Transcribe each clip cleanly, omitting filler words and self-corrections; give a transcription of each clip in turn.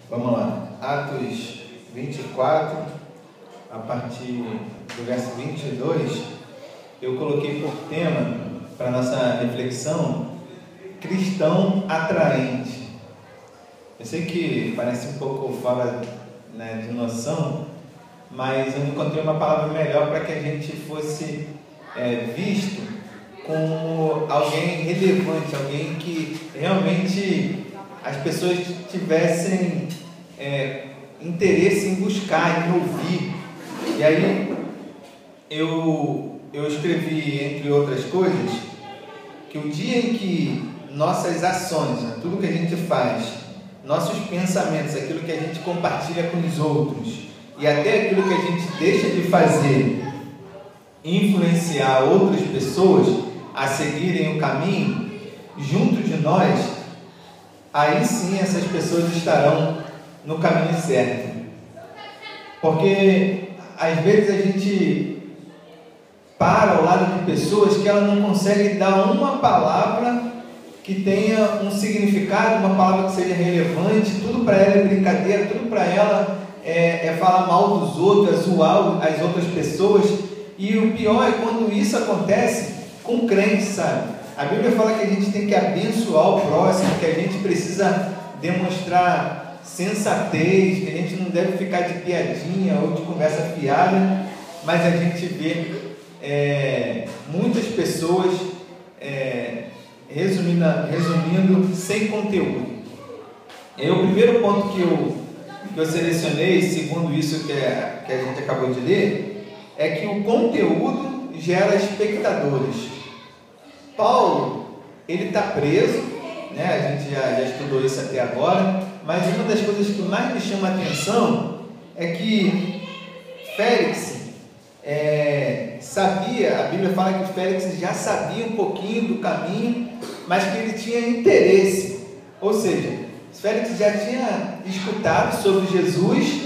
Vamos lá, Atos 24, a partir do verso 22, eu coloquei por tema para nossa reflexão, cristão atraente. Eu sei que parece um pouco fora, né, de noção, mas eu encontrei uma palavra melhor para que a gente fosse visto como alguém relevante, alguém que realmente as pessoas tivessem interesse em buscar, em ouvir. E aí eu escrevi, entre outras coisas, que o dia em que nossas ações, né, tudo que a gente faz, nossos pensamentos, aquilo que a gente compartilha com os outros e até aquilo que a gente deixa de fazer influenciar outras pessoas a seguirem o caminho junto de nós, aí sim essas pessoas estarão no caminho certo. Porque às vezes a gente para ao lado de pessoas que ela não consegue dar uma palavra que tenha um significado, uma palavra que seja relevante, tudo para ela é brincadeira, tudo para ela é falar mal dos outros, é zoar as outras pessoas. E o pior é quando isso acontece com crentes, sabe? A Bíblia fala que a gente tem que abençoar o próximo, que a gente precisa demonstrar sensatez, que a gente não deve ficar de piadinha ou de conversa fiada, mas a gente vê muitas pessoas resumindo sem conteúdo. E o primeiro ponto que eu selecionei, segundo isso que a gente acabou de ler, é que o conteúdo gera espectadores. Paulo, ele está preso, né? A gente já estudou isso até agora, mas uma das coisas que mais me chama a atenção é que Félix sabia, a Bíblia fala que Félix já sabia um pouquinho do caminho, mas que ele tinha interesse, ou seja, Félix já tinha escutado sobre Jesus,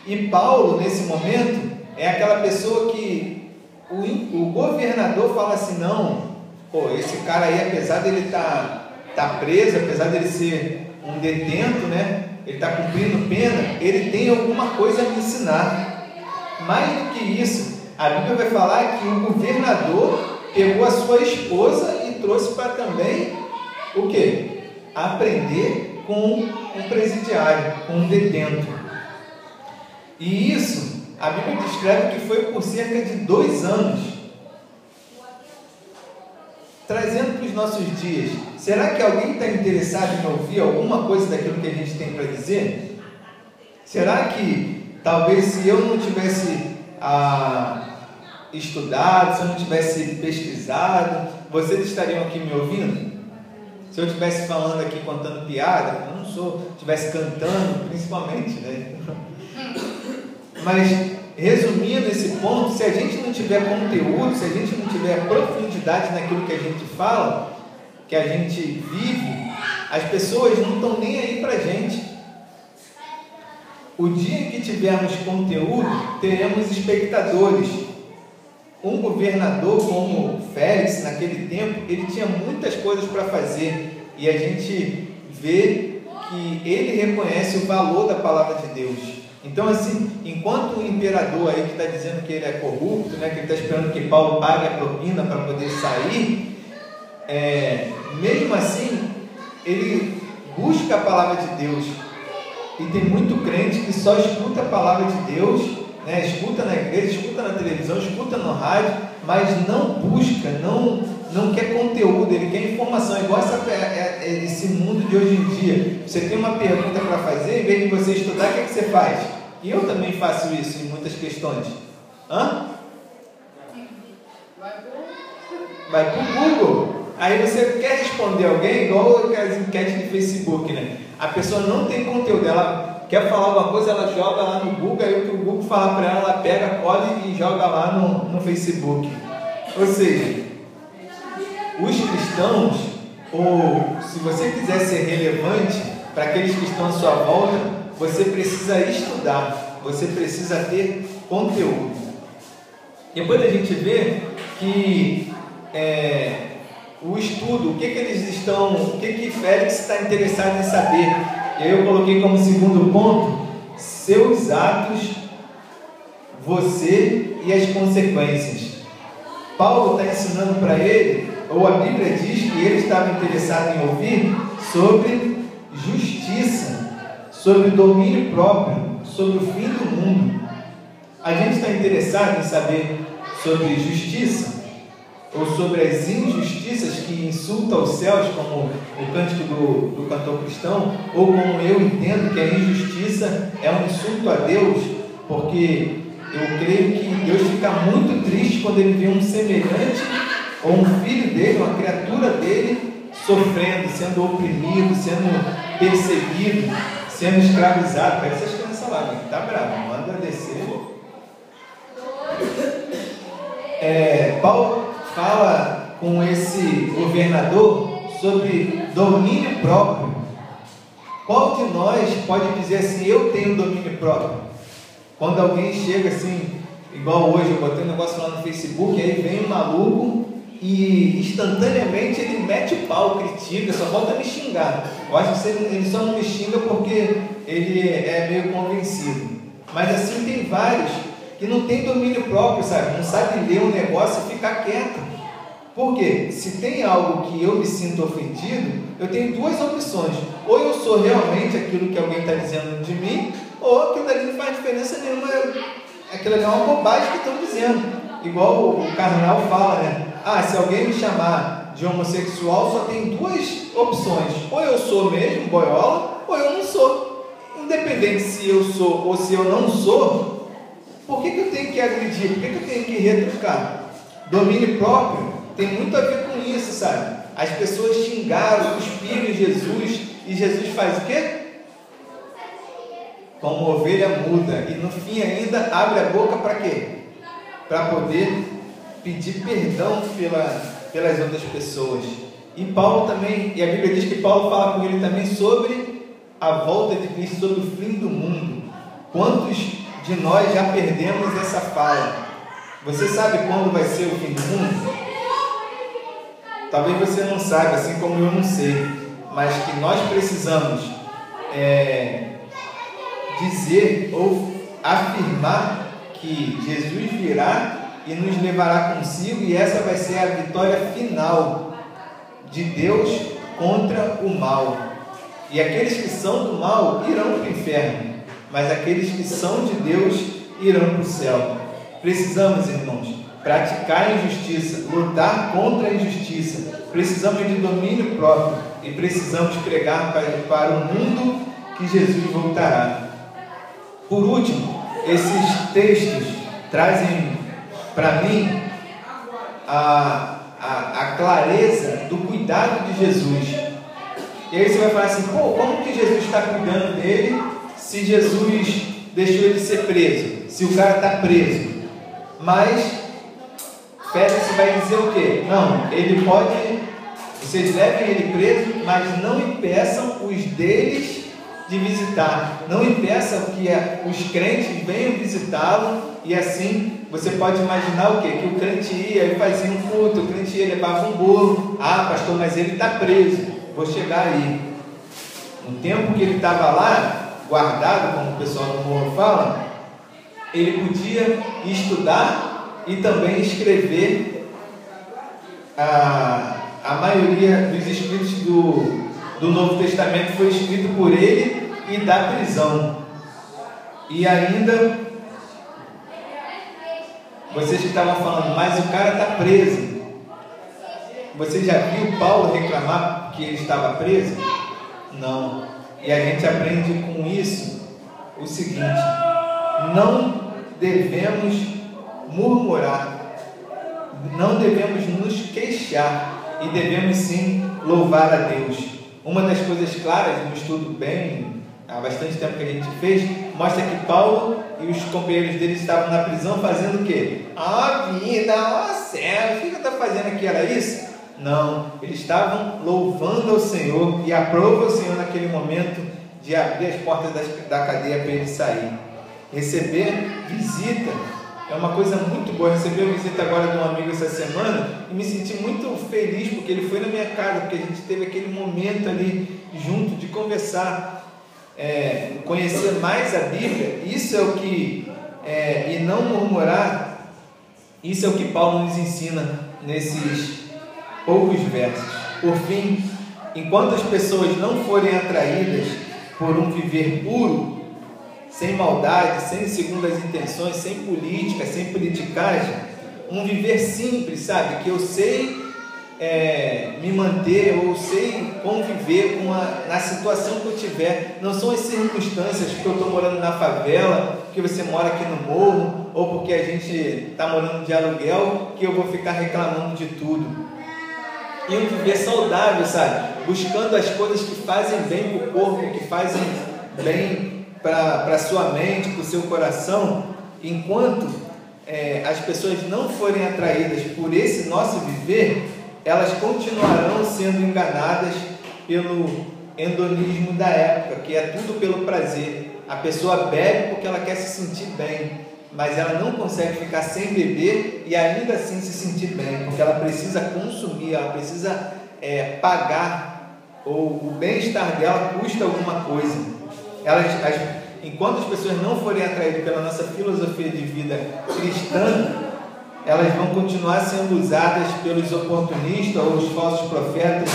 e Paulo, nesse momento, é aquela pessoa que o governador fala assim: não, esse cara aí, apesar dele tá preso, apesar dele ser um detento, né, ele está cumprindo pena, ele tem alguma coisa a me ensinar. Mais do que isso, a Bíblia vai falar que o governador pegou a sua esposa e trouxe para também o quê? Aprender com um presidiário, com um detento. E isso, a Bíblia descreve que foi por cerca de 2 anos. Trazendo para os nossos dias, será que alguém está interessado em ouvir alguma coisa daquilo que a gente tem para dizer? Será que talvez se eu não tivesse estudado, se eu não tivesse pesquisado, vocês estariam aqui me ouvindo? Se eu estivesse falando aqui, contando piada, eu não sou, estivesse cantando, principalmente, né? Mas, resumindo esse ponto, se a gente não tiver conteúdo, se a gente não tiver profundidade naquilo que a gente fala, que a gente vive, as pessoas não estão nem aí para a gente. O dia em que tivermos conteúdo, teremos espectadores. Um governador como Félix, naquele tempo, ele tinha muitas coisas para fazer, e a gente vê que ele reconhece o valor da palavra de Deus. Então, assim, enquanto o imperador aí que está dizendo que ele é corrupto, né, que ele está esperando que Paulo pague a propina para poder sair, mesmo assim, ele busca a palavra de Deus. E tem muito crente que só escuta a palavra de Deus, né, escuta na igreja, escuta na televisão, escuta no rádio, mas não busca, não quer conteúdo, ele quer informação. Igual esse mundo de hoje em dia. Você tem uma pergunta para fazer, em vez de você estudar, o que você faz? E eu também faço isso em muitas questões. Vai para o Google. Aí você quer responder alguém, igual aquelas enquetes de Facebook, né? A pessoa não tem conteúdo, ela quer falar alguma coisa, ela joga lá no Google, aí o que o Google fala para ela pega, cola e joga lá no Facebook. Ou seja, os cristãos, ou se você quiser ser relevante para aqueles que estão à sua volta, você precisa estudar, você precisa ter conteúdo. Depois a gente vê que o estudo, o que Félix está interessado em saber? E aí eu coloquei como segundo ponto, seus atos, você e as consequências. Paulo está ensinando para ele, ou a Bíblia diz que ele estava interessado em ouvir sobre justiça, sobre domínio próprio, sobre o fim do mundo. A gente está interessado em saber sobre justiça, ou sobre as injustiças que insultam os céus, como o cântico do cantor cristão, ou como eu entendo que a injustiça é um insulto a Deus, porque eu creio que Deus fica muito triste quando ele vê um semelhante, ou um filho dele, uma criatura dele, sofrendo, sendo oprimido, sendo perseguido, sendo escravizado. Pega essas crianças lá, que tá bravo, manda descer. Paulo fala com esse governador sobre domínio próprio. Qual de nós pode dizer assim, eu tenho domínio próprio? Quando alguém chega assim, igual hoje, eu botei um negócio lá no Facebook, aí vem um maluco e instantaneamente ele mete o pau, critica, só falta me xingar. Eu acho que ele só não me xinga porque ele é meio convencido. Mas assim tem vários que não tem domínio próprio, sabe? Não sabe ler um negócio e ficar quieto. Por quê? Se tem algo que eu me sinto ofendido, eu tenho duas opções. Ou eu sou realmente aquilo que alguém está dizendo de mim, ou aquilo dali não faz diferença nenhuma. Aquilo ali é uma bobagem que estão dizendo. Igual o carnal fala, né? Se alguém me chamar de homossexual, só tem duas opções. Ou eu sou mesmo boiola, ou eu não sou. Independente se eu sou ou se eu não sou, por que eu tenho que agredir? Por que eu tenho que retrucar? Domínio próprio tem muito a ver com isso, sabe? As pessoas xingaram, cuspiram em Jesus, e Jesus faz o quê? Como ovelha muda, e no fim ainda abre a boca para quê? Para poder pedir perdão pelas outras pessoas. E Paulo também, e a Bíblia diz que Paulo fala com ele também sobre a volta de Cristo, sobre o fim do mundo. Quantos de nós já perdemos essa fala? Você sabe quando vai ser o fim do mundo? Talvez você não saiba, assim como eu não sei, mas que nós precisamos dizer ou afirmar que Jesus virá e nos levará consigo, e essa vai ser a vitória final de Deus contra o mal. E aqueles que são do mal irão para o inferno, mas aqueles que são de Deus irão para o céu. Precisamos, irmãos, praticar a injustiça, lutar contra a injustiça. Precisamos de domínio próprio e precisamos pregar para o mundo que Jesus voltará. Por último, esses textos trazem para mim a clareza do cuidado de Jesus. E aí você vai falar assim, como que Jesus está cuidando dele se Jesus deixou ele ser preso? Se o cara está preso. Mas Félix vai dizer o quê? Não, ele pode, vocês levem ele preso, mas não impeçam os deles de visitar. Não impeçam que os crentes venham visitá-lo, e assim você pode imaginar o quê? Que o crente ia e fazia um culto, o crente ia, levava um bolo. Pastor, mas ele está preso, vou chegar aí. No tempo que ele estava lá, guardado, como o pessoal do morro fala, ele podia estudar e também escrever a maioria dos escritos do Novo Testamento foi escrito por ele e da prisão. E ainda, vocês que estavam falando, mas o cara está preso. Você já viu Paulo reclamar que ele estava preso? Não. E a gente aprende com isso o seguinte: não devemos murmurar, não devemos nos queixar, e devemos sim louvar a Deus. Uma das coisas claras, no estudo bem, há bastante tempo que a gente fez, mostra que Paulo e os companheiros dele estavam na prisão fazendo o quê? Vida, céu, o que eu estou fazendo aqui? Era isso? Não, eles estavam louvando ao Senhor e aprova o Senhor naquele momento de abrir as portas da cadeia para ele sair. Receber visita é uma coisa muito boa. Eu recebi a visita agora de um amigo essa semana e me senti muito feliz porque ele foi na minha casa, porque a gente teve aquele momento ali junto de conversar. conhecer mais a Bíblia, isso é o que, e não murmurar, isso é o que Paulo nos ensina nesses poucos versos. Por fim, enquanto as pessoas não forem atraídas por um viver puro, sem maldade, sem segundas intenções, sem política, sem politicagem, um viver simples, sabe? Que eu sei me manter, ou sei conviver na situação que eu tiver. Não são as circunstâncias, porque eu estou morando na favela, porque você mora aqui no morro, ou porque a gente está morando de aluguel, que eu vou ficar reclamando de tudo. E um viver saudável, sabe? Buscando as coisas que fazem bem para o corpo, que fazem bem para a sua mente, para o seu coração. Enquanto as pessoas não forem atraídas por esse nosso viver, elas continuarão sendo enganadas pelo hedonismo da época, que é tudo pelo prazer. A pessoa bebe porque ela quer se sentir bem, mas ela não consegue ficar sem beber e ainda assim se sentir bem, porque ela precisa consumir, ela precisa pagar, ou o bem-estar dela custa alguma coisa. Enquanto as pessoas não forem atraídas pela nossa filosofia de vida cristã, elas vão continuar sendo usadas pelos oportunistas ou os falsos profetas,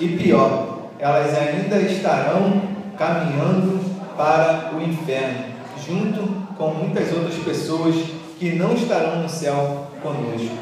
e pior, elas ainda estarão caminhando para o inferno, junto com muitas outras pessoas que não estarão no céu conosco.